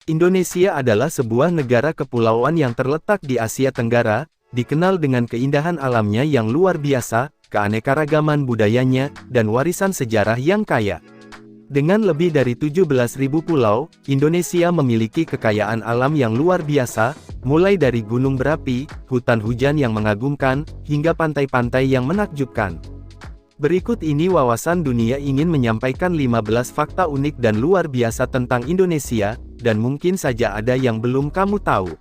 Indonesia adalah sebuah negara kepulauan yang terletak di Asia Tenggara, dikenal dengan keindahan alamnya yang luar biasa, keanekaragaman budayanya, dan warisan sejarah yang kaya. Dengan lebih dari 17.000 pulau, Indonesia memiliki kekayaan alam yang luar biasa, mulai dari gunung berapi, hutan hujan yang mengagumkan, hingga pantai-pantai yang menakjubkan. Berikut ini wawasan dunia ingin menyampaikan 15 fakta unik dan luar biasa tentang Indonesia, dan mungkin saja ada yang belum kamu tahu.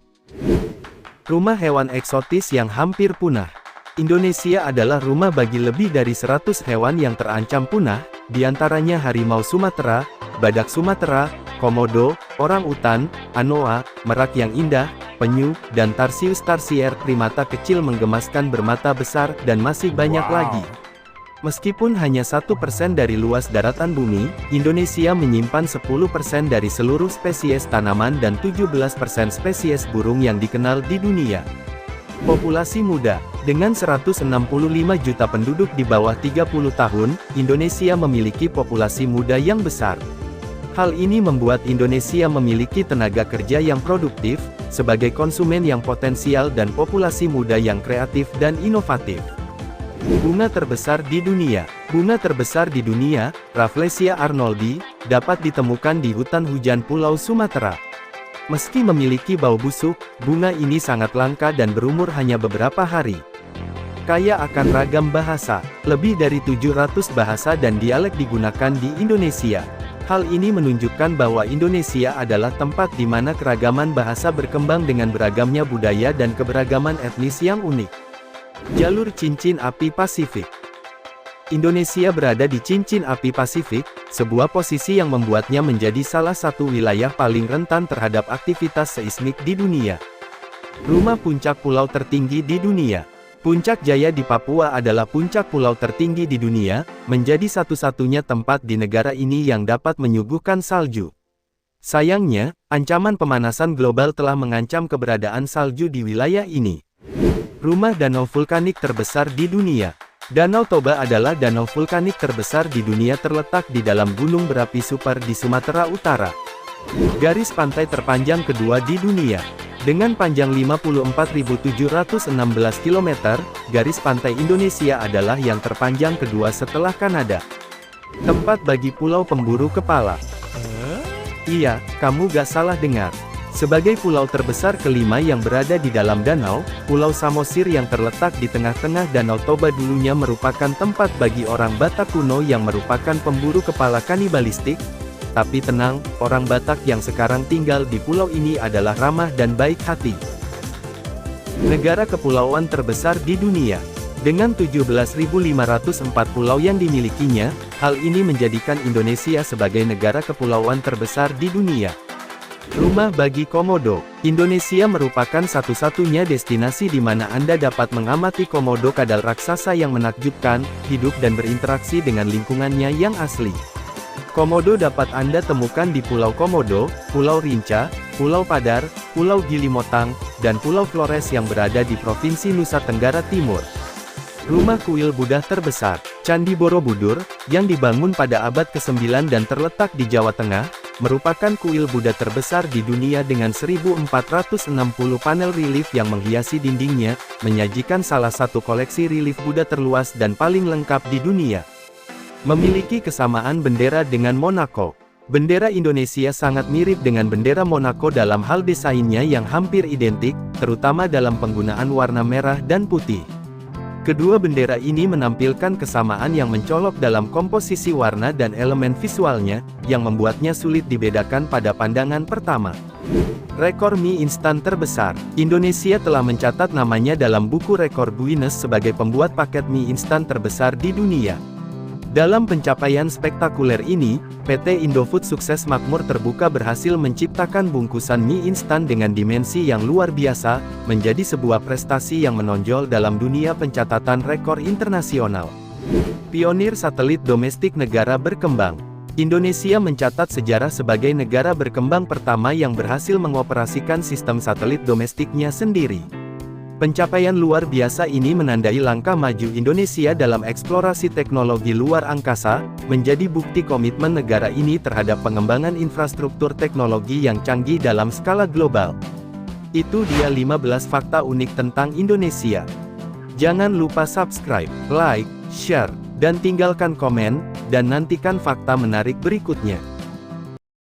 Rumah hewan eksotis yang hampir punah. Indonesia adalah rumah bagi lebih dari 100 hewan yang terancam punah, diantaranya harimau Sumatera, badak Sumatera, komodo, orang-utan, anoa, merak yang indah, penyu, dan tarsius tarsier primata kecil menggemaskan bermata besar, dan masih banyak lagi. Meskipun hanya 1% dari luas daratan bumi, Indonesia menyimpan 10% dari seluruh spesies tanaman dan 17% spesies burung yang dikenal di dunia. Populasi muda. Dengan 165 juta penduduk di bawah 30 tahun, Indonesia memiliki populasi muda yang besar. Hal ini membuat Indonesia memiliki tenaga kerja yang produktif, sebagai konsumen yang potensial dan populasi muda yang kreatif dan inovatif. Bunga terbesar di dunia. Bunga terbesar di dunia, Rafflesia arnoldi, dapat ditemukan di hutan hujan Pulau Sumatera. Meski memiliki bau busuk, bunga ini sangat langka dan berumur hanya beberapa hari. Kaya akan ragam bahasa, lebih dari 700 bahasa dan dialek digunakan di Indonesia. Hal ini menunjukkan bahwa Indonesia adalah tempat di mana keragaman bahasa berkembang dengan beragamnya budaya dan keberagaman etnis yang unik. Jalur Cincin Api Pasifik. Indonesia berada di cincin api Pasifik, sebuah posisi yang membuatnya menjadi salah satu wilayah paling rentan terhadap aktivitas seismik di dunia. Rumah puncak pulau tertinggi di dunia. Puncak Jaya di Papua adalah puncak pulau tertinggi di dunia, menjadi satu-satunya tempat di negara ini yang dapat menyuguhkan salju. Sayangnya, ancaman pemanasan global telah mengancam keberadaan salju di wilayah ini. Rumah danau vulkanik terbesar di dunia. Danau Toba adalah danau vulkanik terbesar di dunia terletak di dalam gunung berapi Super di Sumatera Utara. Garis pantai terpanjang kedua di dunia. Dengan panjang 54.716 km, garis pantai Indonesia adalah yang terpanjang kedua setelah Kanada. Tempat bagi pulau pemburu kepala. Iya, kamu gak salah dengar. Sebagai pulau terbesar kelima yang berada di dalam danau, Pulau Samosir yang terletak di tengah-tengah Danau Toba dulunya merupakan tempat bagi orang Batak kuno yang merupakan pemburu kepala kanibalistik. Tapi tenang, orang Batak yang sekarang tinggal di pulau ini adalah ramah dan baik hati. Negara kepulauan terbesar di dunia. Dengan 17.504 pulau yang dimilikinya, hal ini menjadikan Indonesia sebagai negara kepulauan terbesar di dunia. Rumah bagi komodo. Indonesia merupakan satu-satunya destinasi di mana Anda dapat mengamati komodo kadal raksasa yang menakjubkan, hidup dan berinteraksi dengan lingkungannya yang asli. Komodo dapat Anda temukan di Pulau Komodo, Pulau Rinca, Pulau Padar, Pulau Gilimotang, dan Pulau Flores yang berada di Provinsi Nusa Tenggara Timur. Rumah kuil Buddha terbesar. Candi Borobudur, yang dibangun pada abad ke-9 dan terletak di Jawa Tengah, merupakan kuil Buddha terbesar di dunia dengan 1.460 panel relief yang menghiasi dindingnya, menyajikan salah satu koleksi relief Buddha terluas dan paling lengkap di dunia. Memiliki kesamaan bendera dengan Monaco. Bendera Indonesia sangat mirip dengan bendera Monaco dalam hal desainnya yang hampir identik, terutama dalam penggunaan warna merah dan putih. Kedua bendera ini menampilkan kesamaan yang mencolok dalam komposisi warna dan elemen visualnya, yang membuatnya sulit dibedakan pada pandangan pertama. Rekor mie instan terbesar. Indonesia telah mencatat namanya dalam buku rekor Guinness sebagai pembuat paket mie instan terbesar di dunia. Dalam pencapaian spektakuler ini, PT Indofood Sukses Makmur Terbuka berhasil menciptakan bungkusan mie instan dengan dimensi yang luar biasa, menjadi sebuah prestasi yang menonjol dalam dunia pencatatan rekor internasional. Pionir satelit domestik negara berkembang. Indonesia mencatat sejarah sebagai negara berkembang pertama yang berhasil mengoperasikan sistem satelit domestiknya sendiri. Pencapaian luar biasa ini menandai langkah maju Indonesia dalam eksplorasi teknologi luar angkasa, menjadi bukti komitmen negara ini terhadap pengembangan infrastruktur teknologi yang canggih dalam skala global. Itu dia 15 fakta unik tentang Indonesia. Jangan lupa subscribe, like, share, dan tinggalkan komen, dan nantikan fakta menarik berikutnya.